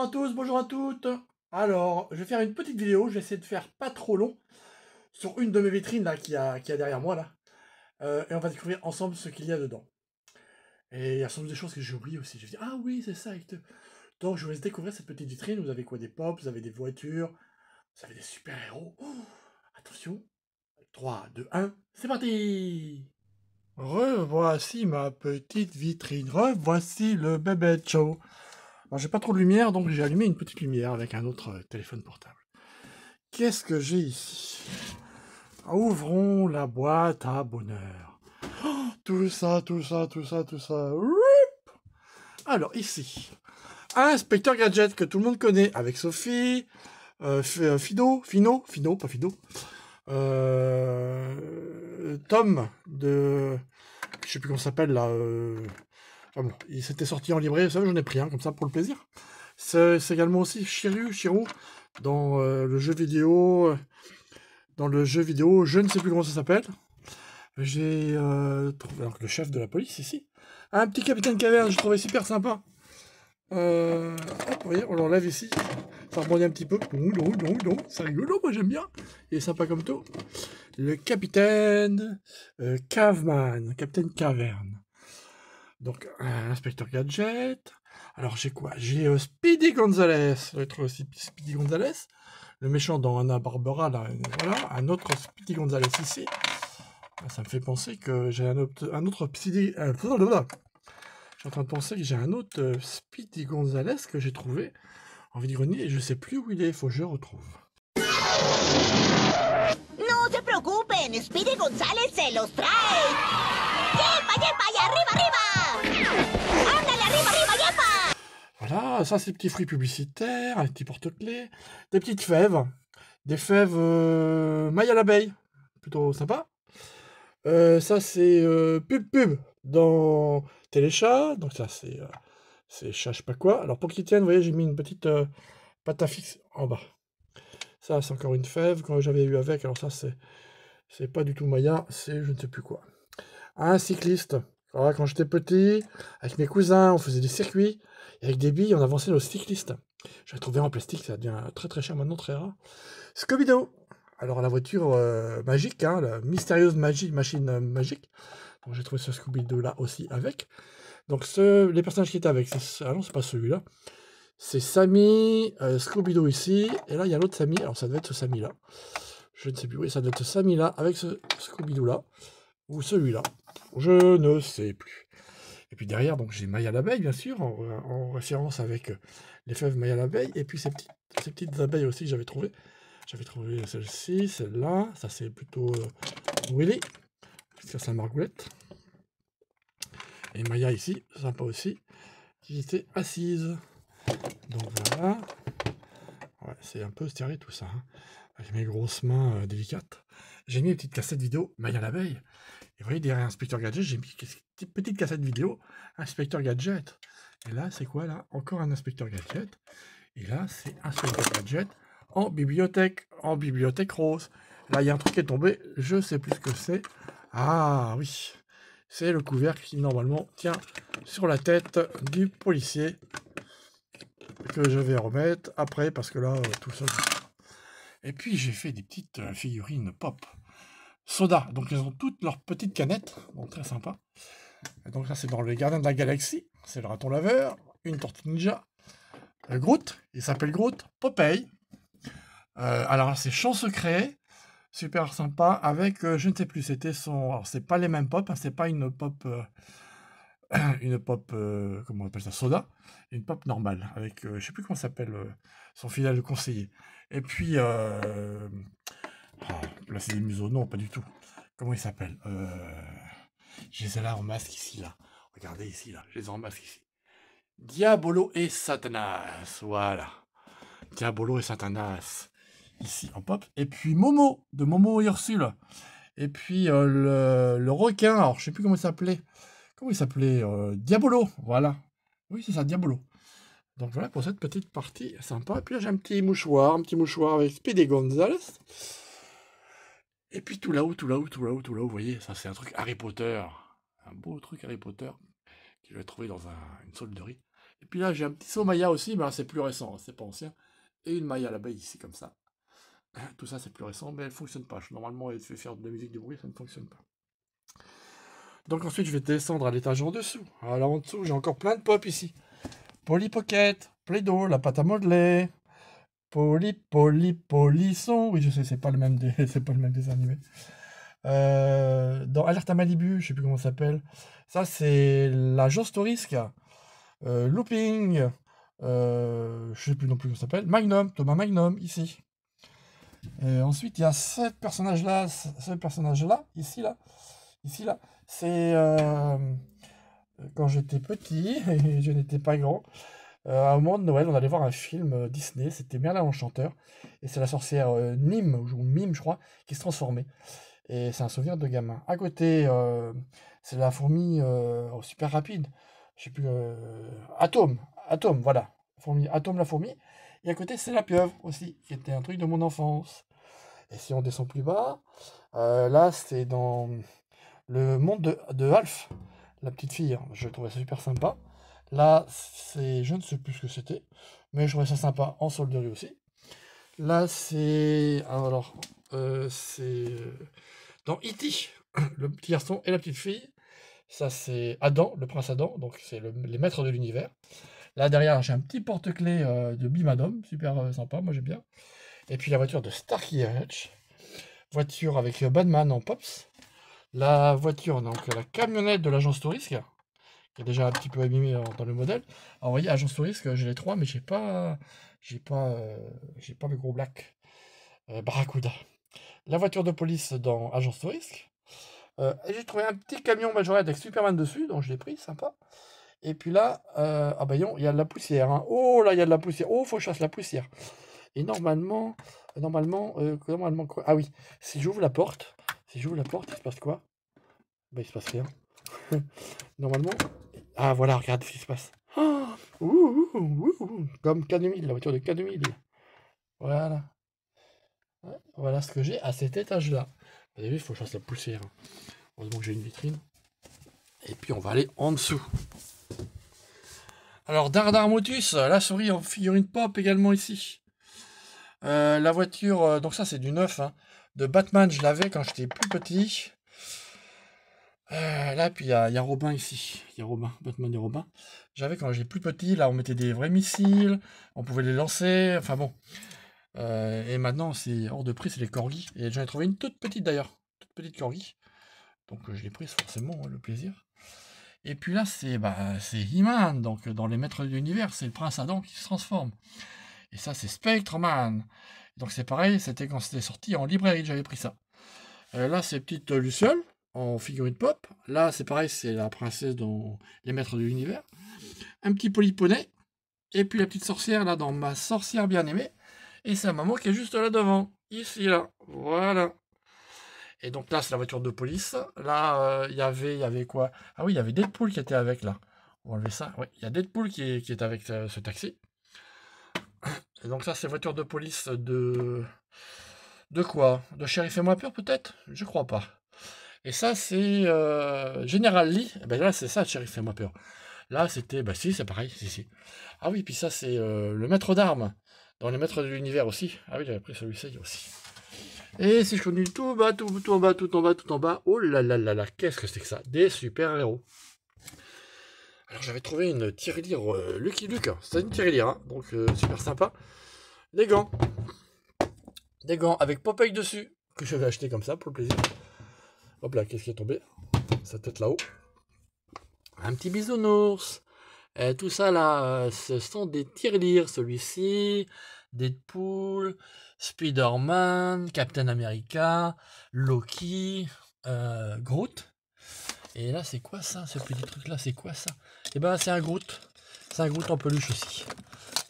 à tous, bonjour à toutes. Alors, je vais faire une petite vidéo, je vais essayer de faire pas trop long, sur une de mes vitrines là, qui a derrière moi là. Et on va découvrir ensemble ce qu'il y a dedans. Et il y a sans doute des choses que j'ai oubliées aussi. Je vais dire, ah oui, c'est ça. Donc je vous laisse découvrir cette petite vitrine. Vous avez quoi? Des pops, vous avez des voitures, vous avez des super-héros. Oh, attention, 3, 2, 1, c'est parti. Revoici ma petite vitrine, revoici le bébé show. Alors j'ai pas trop de lumière, donc j'ai allumé une petite lumière avec un autre téléphone portable. Qu'est-ce que j'ai ici? Ouvrons la boîte à bonheur. Oh, tout ça, tout ça, tout ça, tout ça. Alors ici, Inspecteur Gadget que tout le monde connaît avec Sophie, Fino, pas Fido. Tom de, je sais plus comment ça s'appelle là. Enfin bon, il s'était sorti en librairie, ça j'en ai pris un comme ça pour le plaisir. C'est également aussi Shirou dans le jeu vidéo. Dans le jeu vidéo, je ne sais plus comment ça s'appelle. J'ai trouvé alors, le chef de la police ici. Un petit capitaine caverne, j'ai trouvé super sympa. Hop, vous voyez, on l'enlève ici. Ça rebondit un petit peu. C'est rigolo, moi j'aime bien. Il est sympa comme tout. Le capitaine Caveman, capitaine caverne. Donc, inspecteur gadget. Alors, j'ai quoi? J'ai Speedy Gonzales. Ça doit être aussi Speedy Gonzales. Le méchant dans Anna Barbara, là. Voilà. Un autre Speedy Gonzales ici. Ça me fait penser que j'ai un autre Speedy... je suis en train de penser que j'ai un autre Speedy Gonzales que j'ai trouvé en vide-grenier et je sais plus où il est. Faut que je le retrouve. No se preocupen, Speedy González se los trae. ¡Yepa, yepa, y arriba, arriba! ¡Ándale, arriba, arriba, yepa! Voilà, ça c'est des petits fruits publicitaires, un petit porte-clés, des petites fèves, des fèves maille à l'abeille, plutôt sympa. Ça c'est pub dans Téléchat, donc ça c'est chat je sais pas quoi. Alors pour qu'ils tiennent, vous voyez, j'ai mis une petite pâte à fixe en bas. Ça c'est encore une fève que j'avais eu avec, alors ça c'est pas du tout Maya, c'est je ne sais plus quoi. Un cycliste. Voilà, quand j'étais petit, avec mes cousins, on faisait des circuits, et avec des billes, on avançait nos cyclistes. Je l'ai trouvé en plastique, ça devient très très cher maintenant, très rare. Scooby-Doo. Alors la voiture magique, hein, la mystérieuse machine magique. Donc j'ai trouvé ce Scooby-Doo là aussi avec. Donc les personnages qui étaient avec, ah non, c'est pas celui-là. C'est Sammy, Scooby-Doo ici, et là il y a l'autre Sammy, alors ça devait être ce Sammy là. Je ne sais plus, oui, ça doit être ce Sammy là, avec ce Scooby-Doo là, ou celui-là. Je ne sais plus. Et puis derrière, donc j'ai Maya l'abeille, bien sûr, en référence avec les fèves Maya l'abeille, et puis ces petites abeilles aussi que j'avais trouvées. J'avais trouvé celle-ci, celle-là, ça c'est plutôt Willy, ça c'est la margoulette. Et Maya ici, sympa aussi, qui était assise. Donc voilà. Ouais, c'est un peu stérile tout ça, hein, avec mes grosses mains délicates. J'ai mis une petite cassette vidéo Maya l'abeille. Et vous voyez, derrière Inspecteur Gadget, j'ai mis une petite cassette vidéo Inspecteur Gadget. Et là, c'est quoi là? Encore un Inspecteur Gadget. Et là, c'est Inspecteur Gadget en bibliothèque rose. Là, il y a un truc qui est tombé, je sais plus ce que c'est. Ah oui, c'est le couvercle qui normalement tient sur la tête du policier que je vais remettre après parce que là, tout ça. Et puis j'ai fait des petites figurines pop. Soda, donc ils ont toutes leurs petites canettes, donc très sympa. Et donc ça c'est dans les Gardiens de la Galaxie, c'est le raton laveur, une tortue ninja, Groot, il s'appelle Groot, Popeye. Alors là c'est Champ Secret, super sympa, avec je ne sais plus, c'était son... Alors c'est pas les mêmes pop, hein, c'est pas une pop... comment on appelle ça, soda, une pop normale, avec, je sais plus comment s'appelle, son fidèle conseiller. Et puis, là c'est des museaux, non, pas du tout. Comment il s'appelle j'ai les là en masque ici, là. Regardez ici, là, je les ai en masque ici. Diabolo et Satanas, voilà. Diabolo et Satanas, ici en pop. Et puis Momo, de Momo et Ursule. Et puis le requin, alors je sais plus comment il s'appelait. Comment il s'appelait Diabolo, voilà. Oui, c'est ça, Diabolo. Donc voilà pour cette petite partie sympa. Et puis là, j'ai un petit mouchoir avec Speedy Gonzales. Et puis tout là-haut, vous voyez, ça c'est un truc Harry Potter. Un beau truc Harry Potter que je vais trouver dans une solderie. Et puis là, j'ai un petit saut Maya aussi, mais c'est plus récent, c'est pas ancien. Et une Maya à l'abeille ici, comme ça. Tout ça, c'est plus récent, mais elle ne fonctionne pas. Normalement, elle fait faire de la musique de bruit, ça ne fonctionne pas. Donc ensuite, je vais descendre à l'étage en dessous. Alors en dessous, j'ai encore plein de pop ici. Polly Pocket, Play-Doh, la pâte à modeler, Polisson. Oui, je sais, c'est pas le même c'est pas le même dessin animé. Dans Alerte à Malibu, je sais plus comment ça s'appelle. Ça, c'est l'agence Tourisque. Looping. Je sais plus non plus comment ça s'appelle. Magnum, Thomas Magnum, ici. Ensuite, il y a ce personnage-là, ici, là. C'est quand j'étais petit, et je n'étais pas grand. À un moment de Noël, on allait voir un film Disney, c'était Merlin l'Enchanteur, et c'est la sorcière Nîmes, ou Mime, je crois, qui se transformait. Et c'est un souvenir de gamin. À côté, c'est la fourmi super rapide, je sais plus, Atome, voilà, fourmi, Atome la fourmi. Et à côté, c'est la pieuvre aussi, qui était un truc de mon enfance. Et si on descend plus bas, là, c'est dans le monde de Alf, la petite fille. Je trouvais ça super sympa. Là, c'est, je ne sais plus ce que c'était, mais je trouvais ça sympa en solderie aussi. Là, c'est, alors, c'est dans E.T., le petit garçon et la petite fille. Ça, c'est Adam, le prince Adam, donc c'est les maîtres de l'univers. Là, derrière, j'ai un petit porte-clés de Bimadom, super sympa, moi j'aime bien. Et puis la voiture de Starkey Hutch. Voiture avec Batman en Pops. La voiture, donc la camionnette de l'agence Tourisque, qui est déjà un petit peu abîmée dans le modèle. Alors vous voyez, agence Tourisque, j'ai les trois, mais j'ai pas le gros black. Barracuda. La voiture de police dans agence Tourisque. J'ai trouvé un petit camion majorette avec Superman dessus, donc je l'ai pris, sympa. Et puis là, ah bah non, il y a de la poussière. Hein. Oh là, il y a de la poussière. Oh, faut que je fasse la poussière. Et normalement, quoi? Ah oui, si j'ouvre la porte, il se passe quoi? Bah, il se passe rien. Normalement, ah voilà, regarde ce qui se passe. Oh, comme K2000, la voiture de K2000. Voilà. Ouais, voilà ce que j'ai à cet étage-là. Vous avez vu, il faut que je fasse la poussière. Heureusement que j'ai une vitrine. Et puis on va aller en dessous. Alors Dardar Motus, la souris en figurine pop également ici. La voiture, donc ça c'est du neuf, hein, de Batman, je l'avais quand j'étais plus petit. Là, puis il y a Robin ici. Il y a Robin, Batman et Robin. J'avais quand j'étais plus petit, là on mettait des vrais missiles, on pouvait les lancer, enfin bon. Et maintenant c'est hors de prix, c'est les corgis. Et j'en ai trouvé une toute petite d'ailleurs, toute petite corgi. Donc je l'ai prise forcément, le plaisir. Et puis là c'est He-Man, donc dans les maîtres de l'univers, c'est le prince Adam qui se transforme. Et ça c'est Spectreman. Donc c'est pareil, c'était quand c'était sorti en librairie, j'avais pris ça. Là c'est petite Luciole en figurine pop. Là c'est pareil, c'est la princesse dans les maîtres de l'univers. Un petit polyponey. Et puis la petite sorcière là dans ma sorcière bien aimée. Et sa maman qui est juste là devant. Ici là. Voilà. Et donc là c'est la voiture de police. Là il y avait quoi? Ah oui, il y avait Deadpool qui était avec là. On va enlever ça. Oui, il y a Deadpool qui est avec ce taxi. Et donc ça c'est voiture de police de quoi? De Shérif et moi peur peut-être? Je crois pas. Et ça c'est General Lee. Et ben là c'est ça Shérif et moi peur. Là c'était, bah si c'est pareil, si. Ah oui, puis ça c'est le maître d'armes. Dans les maîtres de l'univers aussi. Ah oui, j'avais pris celui-ci aussi. Et si je continue tout en bas, tout en bas, tout en bas, tout en bas. Oh là là là là, qu'est-ce que c'est que ça? Des super-héros. Alors j'avais trouvé une tirelire Lucky Luke. C'est une tirelire, hein, donc super sympa. Des gants. Des gants avec Popeye dessus. Que j'avais acheté comme ça pour le plaisir. Hop là, qu'est-ce qui est tombé? Sa tête là-haut. Un petit bisounours. Tout ça là, ce sont des tirelires. Celui-ci, Deadpool, Spider-Man, Captain America, Loki, Groot. Et là, c'est quoi ça? Ce petit truc là, c'est quoi ça? Et ben, c'est un Groot. C'est un Groot en peluche aussi.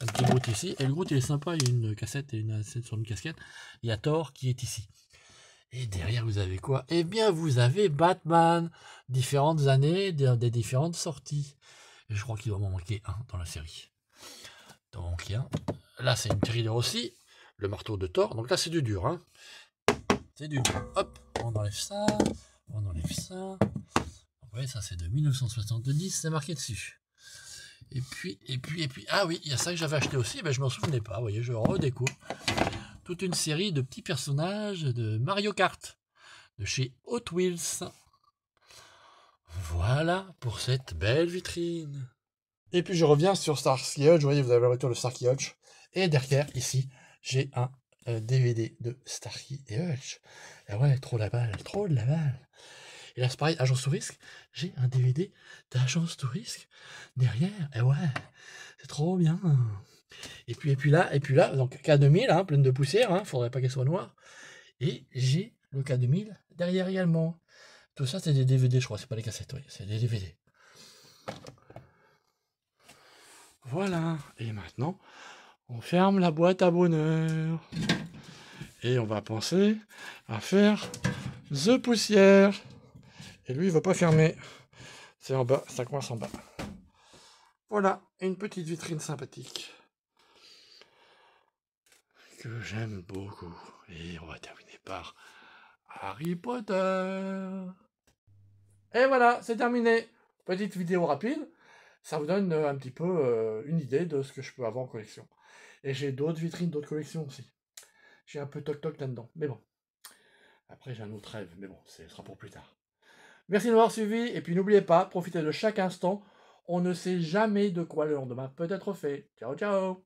Un petit Groot ici. Et le Groot, il est sympa. Il y a une cassette et une sur une casquette. Il y a Thor qui est ici. Et derrière, vous avez quoi? Eh bien, vous avez Batman. Différentes années, des différentes sorties. Et je crois qu'il doit m'en manquer un dans la série. Donc, là, c'est une tirelire aussi. Le marteau de Thor. Donc là, c'est du dur. Hein. C'est du dur. Hop, on enlève ça. On enlève ça. Vous voyez, ça, c'est de 1970. C'est marqué dessus. Et puis, ah oui, il y a ça que j'avais acheté aussi, ben je m'en souvenais pas, vous voyez, je redécouvre toute une série de petits personnages de Mario Kart, de chez Hot Wheels. Voilà pour cette belle vitrine. Et puis je reviens sur Starsky Hutch, vous voyez, vous avez la voiture de Starsky Hutch. Et derrière, ici, j'ai un DVD de Starsky et Hutch. Et ouais, trop de la balle. Et là, c'est pareil, Agence Tourisque, j'ai un DVD d'Agence Tourisque derrière. Et ouais, c'est trop bien. Et puis là, donc K2000, hein, pleine de poussière, hein, faudrait pas qu'elle soit noire. Et j'ai le K2000 derrière également. Tout ça, c'est des DVD, je crois, c'est pas des cassettes, oui, c'est des DVD. Voilà, et maintenant, on ferme la boîte à bonheur. Et on va penser à faire The Poussière. Et lui, il veut pas fermer. C'est en bas, ça coince en bas. Voilà, une petite vitrine sympathique. Que j'aime beaucoup. Et on va terminer par Harry Potter. Et voilà, c'est terminé. Petite vidéo rapide. Ça vous donne un petit peu une idée de ce que je peux avoir en collection. Et j'ai d'autres vitrines, d'autres collections aussi. J'ai un peu toc-toc là-dedans. Mais bon. Après, j'ai un autre rêve. Mais bon, ce sera pour plus tard. Merci de m'avoir suivi. Et puis n'oubliez pas, profitez de chaque instant. On ne sait jamais de quoi le lendemain peut être fait. Ciao, ciao.